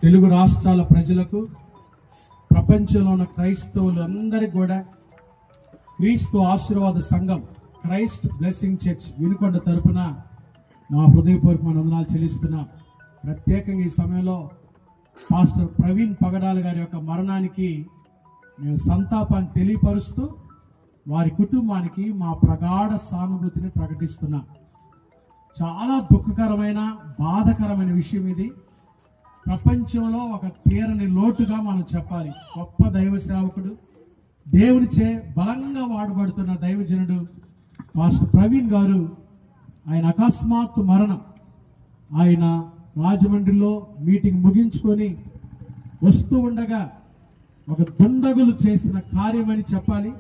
తెలుగు రాష్ట్రాల ప్రజలకు, ప్రపంచంలో ఉన్న క్రైస్తవులు అందరికీ కూడా క్రీస్తు ఆశీర్వాద సంఘం క్రైస్ట్ బ్లెస్సింగ్ చర్చ్ వినుకొండ తరపున మా హృదయపూర్వకమైన వందనాలు చెల్లిస్తున్నాం. ప్రత్యేకంగా ఈ సమయంలో పాస్టర్ ప్రవీణ్ పగడాల గారి యొక్క మరణానికి మేము సంతాపాన్ని తెలియపరుస్తూ వారి కుటుంబానికి మా ప్రగాఢ సానుభూతిని ప్రకటిస్తున్నాం. చాలా దుఃఖకరమైన, బాధకరమైన విషయం ఇది. ప్రపంచంలో ఒక తీరని లోటుగా మనం చెప్పాలి. గొప్ప దైవ సేవకుడు, దేవునిచే బలంగా వాడబడుతున్న దైవజనుడు మాస్టర్ ప్రవీణ్ గారు, ఆయన అకస్మాత్తు మరణం. ఆయన రాజమండ్రిలో మీటింగ్ ముగించుకొని వస్తూ ఉండగా ఒక దుండగులు చేసిన కార్యమని చెప్పాలి.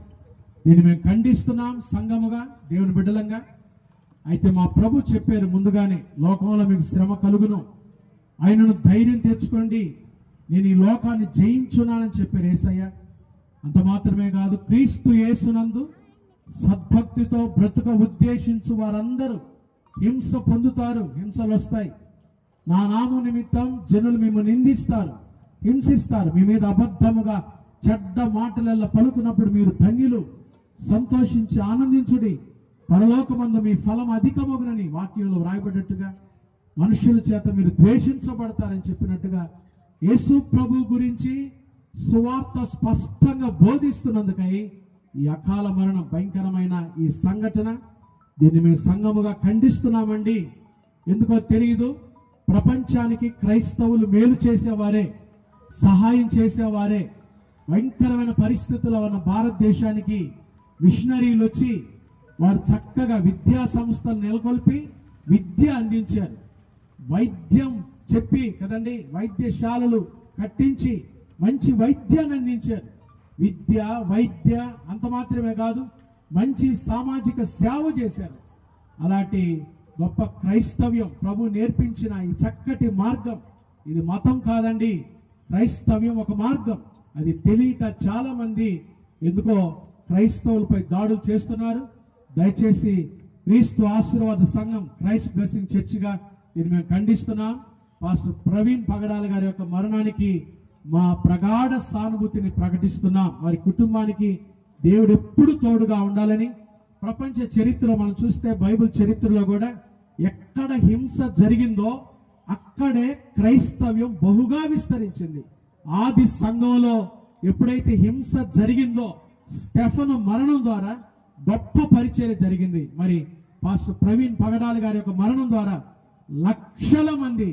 దీన్ని మేము ఖండిస్తున్నాం సంఘముగా, దేవుని బిడ్డలంగా. అయితే మా ప్రభు చెప్పారు ముందుగానే, లోకంలో మీకు శ్రమ కలుగును, ఆయనను ధైర్యం తెచ్చుకోండి, నేను ఈ లోకాన్ని జయించున్నానని చెప్పారు యేసయ్య. అంత మాత్రమే కాదు, క్రీస్తు యేసునందు సద్భక్తితో బ్రతుక ఉద్దేశించు వారందరూ హింస పొందుతారు, హింసలు వస్తాయి. నా నామం నిమిత్తం జనులు మిమ్మల్ని నిందిస్తారు, హింసిస్తారు, మీ మీద అబద్ధముగా చెడ్డ మాటలెల్ల పలుకున్నప్పుడు మీరు ధన్యులు, సంతోషించి ఆనందించుడి, పరలోకమందు మీ ఫలం అధికమగునని వాక్యంలో వ్రాయబడ్డట్టుగా మనుషుల చేత మీరు ద్వేషించబడతారని చెప్పినట్టుగా యేసు ప్రభు గురించి సువార్త స్పష్టంగా బోధిస్తున్నందుకై ఈ అకాల మరణం, భయంకరమైన ఈ సంఘటన, దీన్ని మేము సంఘముగా ఖండిస్తున్నామండి. ఎందుకో తెలియదు, ప్రపంచానికి క్రైస్తవులు మేలు చేసేవారే, సహాయం చేసేవారే. భయంకరమైన పరిస్థితుల్లో ఉన్న భారతదేశానికి మిషనరీలు వచ్చి వారు చక్కగా విద్యా సంస్థలు నెలకొల్పి విద్య అందించారు. వైద్యం చెప్పి కదండి, వైద్యశాలలు కట్టించి మంచి వైద్యాన్ని అందించారు. విద్య, వైద్య అంత మాత్రమే కాదు, మంచి సామాజిక సేవ చేశారు. అలాంటి గొప్ప క్రైస్తవ్యం ప్రభు నేర్పించిన ఈ చక్కటి మార్గం, ఇది మతం కాదండి, క్రైస్తవ్యం ఒక మార్గం. అది తెలియక చాలా మంది ఎందుకో క్రైస్తవులపై దాడులు చేస్తున్నారు. దయచేసి క్రీస్తు ఆశీర్వాద సంఘం క్రైస్ట్ బ్లెస్సింగ్ చర్చిగా దీన్ని మేము ఖండిస్తున్నాం. పాస్టర్ ప్రవీణ్ పగడాల గారి యొక్క మరణానికి మా ప్రగాఢ సానుభూతిని ప్రకటిస్తున్నాం. వారి కుటుంబానికి దేవుడు ఎప్పుడు తోడుగా ఉండాలని. ప్రపంచ చరిత్రలో మనం చూస్తే, బైబిల్ చరిత్రలో కూడా ఎక్కడ హింస జరిగిందో అక్కడే క్రైస్తవ్యం బహుగా విస్తరించింది. ఆది సంఘంలో ఎప్పుడైతే హింస జరిగిందో, స్టెఫను మరణం ద్వారా గొప్ప పరిచర్య జరిగింది. మరి పాస్టర్ ప్రవీణ్ పగడాల గారి యొక్క మరణం ద్వారా లక్షల మంది